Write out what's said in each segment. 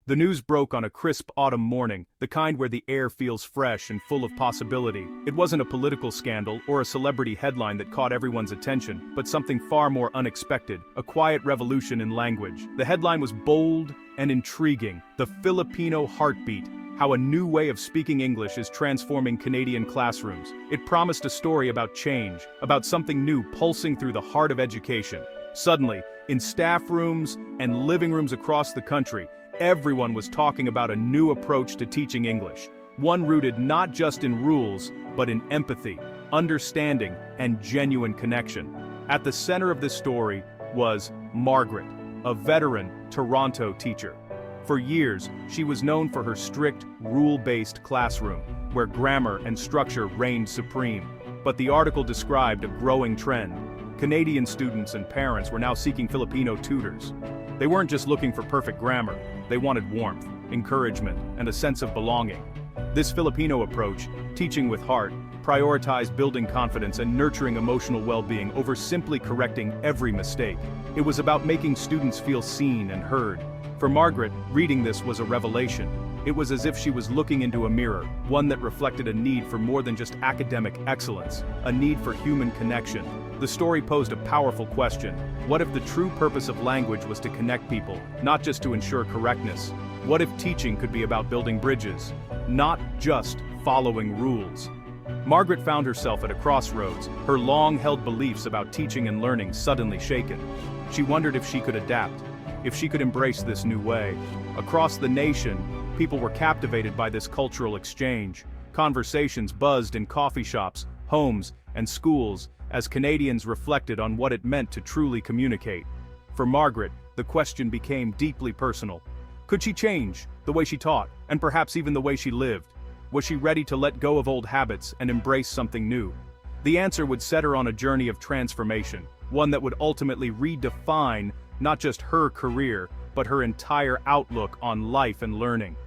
The news broke on a crisp autumn morning, the kind where the air feels fresh and full of possibility. It wasn't a political scandal or a celebrity headline that caught everyone's attention, but something far more unexpected, a quiet revolution in language. The headline was bold and intriguing: the Filipino heartbeat. How a new way of speaking English is transforming Canadian classrooms. It promised a story about change, about something new pulsing through the heart of education. Suddenly, in staff rooms and living rooms across the country, everyone was talking about a new approach to teaching English, one rooted not just in rules, but in empathy, understanding, and genuine connection. At the center of this story was Margaret, a veteran Toronto teacher. For years, she was known for her strict, rule-based classroom, where grammar and structure reigned supreme. But the article described a growing trend. Canadian students and parents were now seeking Filipino tutors. They weren't just looking for perfect grammar, they wanted warmth, encouragement, and a sense of belonging. This Filipino approach, teaching with heart, prioritized building confidence and nurturing emotional well-being over simply correcting every mistake. It was about making students feel seen and heard. For Margaret, reading this was a revelation. It was as if she was looking into a mirror, one that reflected a need for more than just academic excellence, a need for human connection. The story posed a powerful question. What if the true purpose of language was to connect people, not just to ensure correctness? What if teaching could be about building bridges, not just following rules? Margaret found herself at a crossroads, her long-held beliefs about teaching and learning suddenly shaken. She wondered if she could adapt, if she could embrace this new way. Across the nation, people were captivated by this cultural exchange. Conversations buzzed in coffee shops, homes, and schools as Canadians reflected on what it meant to truly communicate. For Margaret, the question became deeply personal. Could she change the way she taught, and perhaps even the way she lived? Was she ready to let go of old habits and embrace something new? The answer would set her on a journey of transformation, one that would ultimately redefine not just her career, but her entire outlook on life and learning.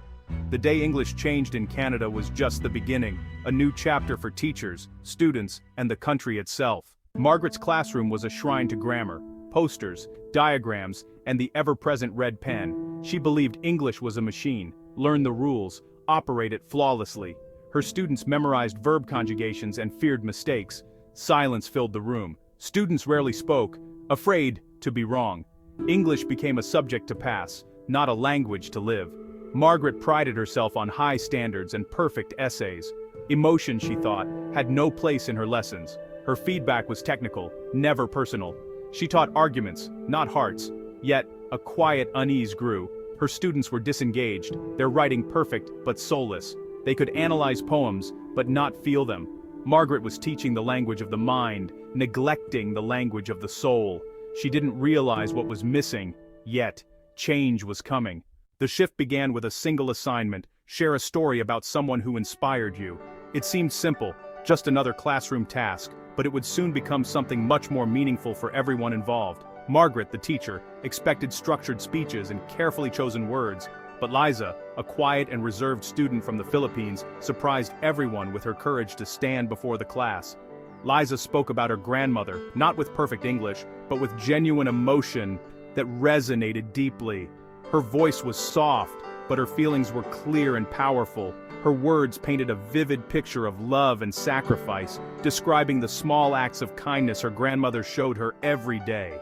The day English changed in Canada was just the beginning, a new chapter for teachers, students, and the country itself. Margaret's classroom was a shrine to grammar, posters, diagrams, and the ever-present red pen. She believed English was a machine, learn the rules, operate it flawlessly. Her students memorized verb conjugations and feared mistakes. Silence filled the room. Students rarely spoke, afraid to be wrong. English became a subject to pass, not a language to live. Margaret prided herself on high standards and perfect essays. Emotion, she thought, had no place in her lessons. Her feedback was technical, never personal. She taught arguments, not hearts. Yet, a quiet unease grew. Her students were disengaged, their writing perfect but soulless. They could analyze poems, but not feel them. Margaret was teaching the language of the mind, neglecting the language of the soul. She didn't realize what was missing, yet change was coming. The shift began with a single assignment: share a story about someone who inspired you. It seemed simple, just another classroom task, but it would soon become something much more meaningful for everyone involved. Margaret, the teacher, expected structured speeches and carefully chosen words, but Liza, a quiet and reserved student from the Philippines, surprised everyone with her courage to stand before the class. Liza spoke about her grandmother, not with perfect English, but with genuine emotion that resonated deeply. Her voice was soft, but her feelings were clear and powerful. Her words painted a vivid picture of love and sacrifice, describing the small acts of kindness her grandmother showed her every day.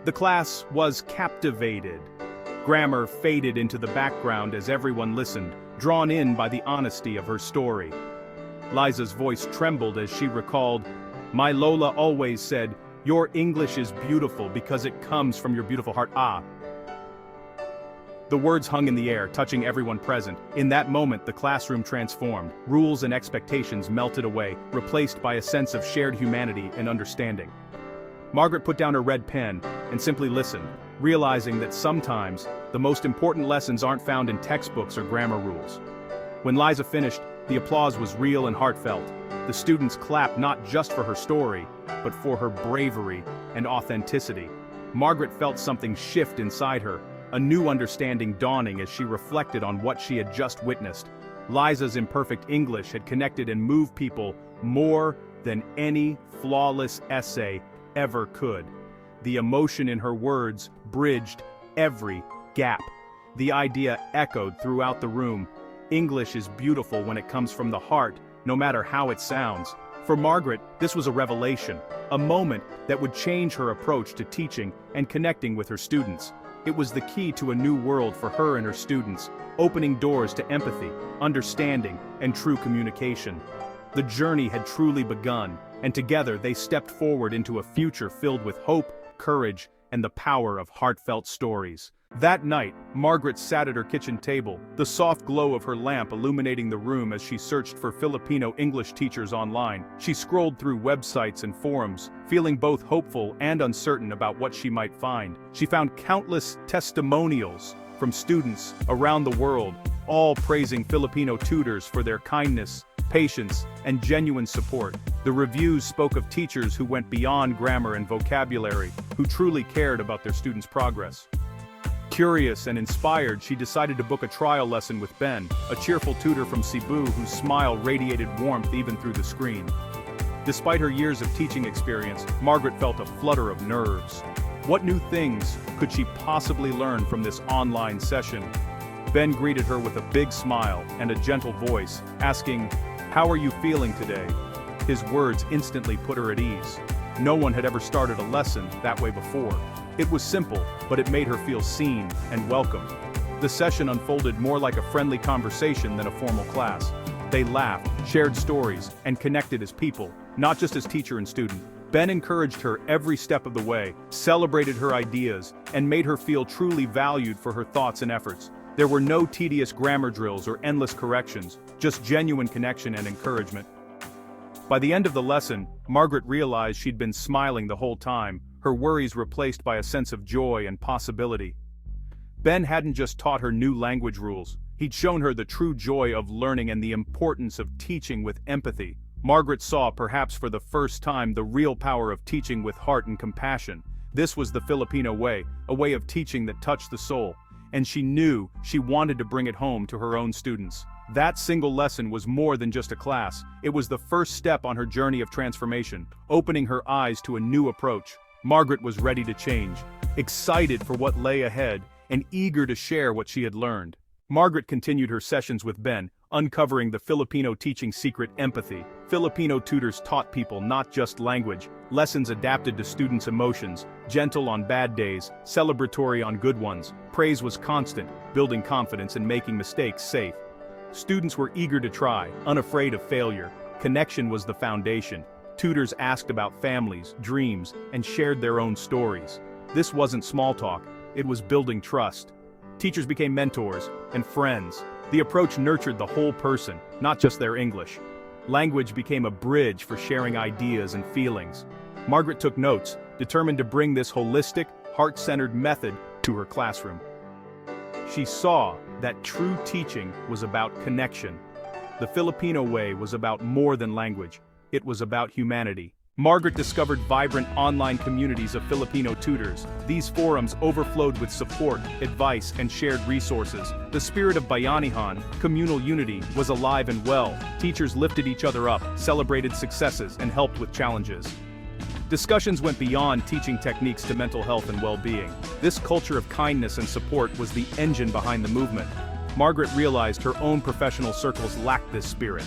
The class was captivated. Grammar faded into the background as everyone listened, drawn in by the honesty of her story. Liza's voice trembled as she recalled, "My Lola always said, 'Your English is beautiful because it comes from your beautiful heart.'" The words hung in the air, touching everyone present. In that moment, the classroom transformed. Rules and expectations melted away, replaced by a sense of shared humanity and understanding. Margaret put down her red pen and simply listened, realizing that sometimes the most important lessons aren't found in textbooks or grammar rules. When Liza finished, the applause was real and heartfelt. The students clapped not just for her story, but for her bravery and authenticity. Margaret felt something shift inside her, a new understanding dawning as she reflected on what she had just witnessed. Liza's imperfect English had connected and moved people more than any flawless essay ever could. The emotion in her words bridged every gap. The idea echoed throughout the room. English is beautiful when it comes from the heart, no matter how it sounds. For Margaret, this was a revelation, a moment that would change her approach to teaching and connecting with her students. It was the key to a new world for her and her students, opening doors to empathy, understanding, and true communication. The journey had truly begun, and together they stepped forward into a future filled with hope, courage, and the power of heartfelt stories. That night, Margaret sat at her kitchen table, the soft glow of her lamp illuminating the room as she searched for Filipino English teachers online. She scrolled through websites and forums, feeling both hopeful and uncertain about what she might find. She found countless testimonials from students around the world, all praising Filipino tutors for their kindness, patience, and genuine support. The reviews spoke of teachers who went beyond grammar and vocabulary, who truly cared about their students' progress. Curious and inspired, she decided to book a trial lesson with Ben, a cheerful tutor from Cebu whose smile radiated warmth even through the screen. Despite her years of teaching experience, Margaret felt a flutter of nerves. What new things could she possibly learn from this online session? Ben greeted her with a big smile and a gentle voice, asking, "How are you feeling today?" His words instantly put her at ease. No one had ever started a lesson that way before. It was simple, but it made her feel seen and welcome. The session unfolded more like a friendly conversation than a formal class. They laughed, shared stories, and connected as people, not just as teacher and student. Ben encouraged her every step of the way, celebrated her ideas, and made her feel truly valued for her thoughts and efforts. There were no tedious grammar drills or endless corrections, just genuine connection and encouragement. By the end of the lesson, Margaret realized she'd been smiling the whole time, her worries replaced by a sense of joy and possibility. Ben hadn't just taught her new language rules, he'd shown her the true joy of learning and the importance of teaching with empathy. Margaret saw, perhaps for the first time, the real power of teaching with heart and compassion. This was the Filipino way, a way of teaching that touched the soul, and she knew she wanted to bring it home to her own students. That single lesson was more than just a class, it was the first step on her journey of transformation, opening her eyes to a new approach. Margaret was ready to change, excited for what lay ahead, and eager to share what she had learned. Margaret continued her sessions with Ben, uncovering the Filipino teaching secret: empathy. Filipino tutors taught people not just language, lessons adapted to students' emotions, gentle on bad days, celebratory on good ones. Praise was constant, building confidence and making mistakes safe. Students were eager to try, unafraid of failure. Connection was the foundation. Tutors asked about families, dreams, and shared their own stories. This wasn't small talk, it was building trust. Teachers became mentors and friends. The approach nurtured the whole person, not just their English. Language became a bridge for sharing ideas and feelings. Margaret took notes, determined to bring this holistic, heart-centered method to her classroom. She saw that true teaching was about connection. The Filipino way was about more than language. It was about humanity. Margaret discovered vibrant online communities of Filipino tutors. These forums overflowed with support, advice, and shared resources. The spirit of bayanihan, communal unity, was alive and well. Teachers lifted each other up, celebrated successes, and helped with challenges. Discussions went beyond teaching techniques to mental health and well-being. This culture of kindness and support was the engine behind the movement. Margaret realized her own professional circles lacked this spirit.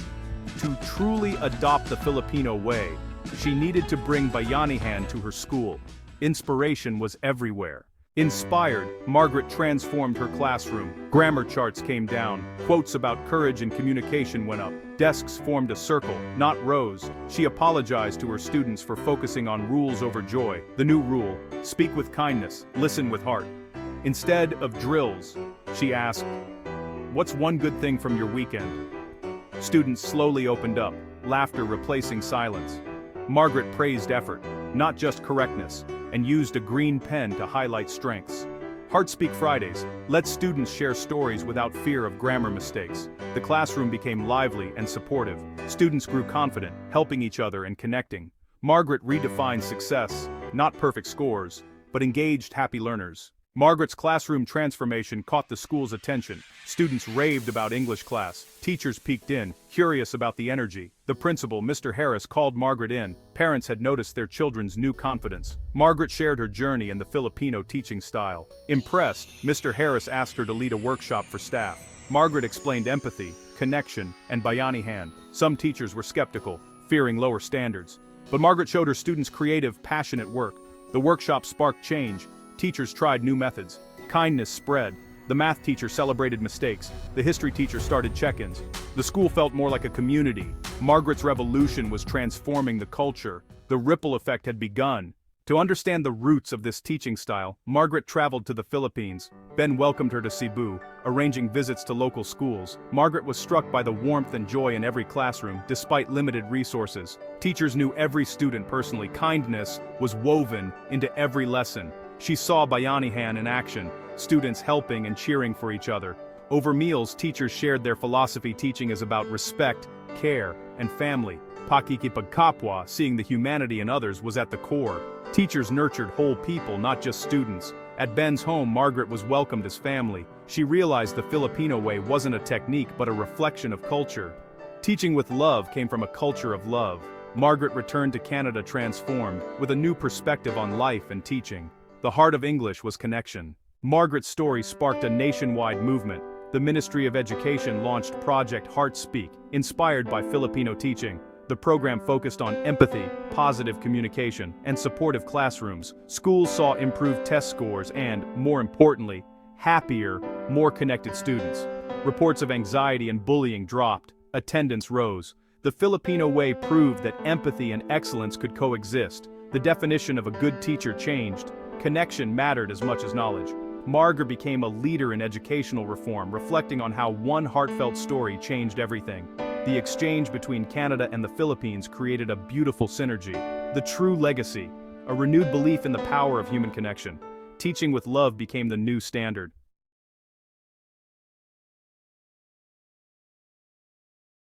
To truly adopt the Filipino way, she needed to bring bayanihan to her school. Inspiration was everywhere. Inspired, Margaret transformed her classroom. Grammar charts came down, quotes about courage and communication went up. Desks formed a circle, not rows. She apologized to her students for focusing on rules over joy. The new rule: speak with kindness, listen with heart. Instead of drills, she asked, "What's one good thing from your weekend?" Students slowly opened up, laughter replacing silence. Margaret praised effort, not just correctness, and used a green pen to highlight strengths. Heartspeak Fridays let students share stories without fear of grammar mistakes. The classroom became lively and supportive. Students grew confident, helping each other and connecting. Margaret redefined success, not perfect scores, but engaged, happy learners. Margaret's classroom transformation caught the school's attention. Students raved about English class. Teachers peeked in, curious about the energy. The principal, Mr. Harris, called Margaret in. Parents had noticed their children's new confidence. Margaret shared her journey and the Filipino teaching style. Impressed, Mr. Harris asked her to lead a workshop for staff. Margaret explained empathy, connection, and bayanihan. Some teachers were skeptical, fearing lower standards. But Margaret showed her students creative, passionate work. The workshop sparked change. Teachers tried new methods. Kindness spread. The math teacher celebrated mistakes. The history teacher started check-ins. The school felt more like a community. Margaret's revolution was transforming the culture. The ripple effect had begun. To understand the roots of this teaching style, Margaret traveled to the Philippines. Ben welcomed her to Cebu, arranging visits to local schools. Margaret was struck by the warmth and joy in every classroom, despite limited resources. Teachers knew every student personally. Kindness was woven into every lesson. She saw bayanihan in action, students helping and cheering for each other. Over meals, teachers shared their philosophy. Teaching is about respect, care, and family. Pakikipagkapwa, seeing the humanity in others, was at the core. Teachers nurtured whole people, not just students. At Ben's home, Margaret was welcomed as family. She realized the Filipino way wasn't a technique but a reflection of culture. Teaching with love came from a culture of love. Margaret returned to Canada transformed, with a new perspective on life and teaching. The heart of English was connection. Margaret's story sparked a nationwide movement. The Ministry of Education launched Project Heart Speak, inspired by Filipino teaching. The program focused on empathy, positive communication, and supportive classrooms. Schools saw improved test scores and, more importantly, happier, more connected students. Reports of anxiety and bullying dropped. Attendance rose. The Filipino way proved that empathy and excellence could coexist. The definition of a good teacher changed. Connection mattered as much as knowledge. Margaret became a leader in educational reform, reflecting on how one heartfelt story changed everything. The exchange between Canada and the Philippines created a beautiful synergy. The true legacy, a renewed belief in the power of human connection. Teaching with love became the new standard.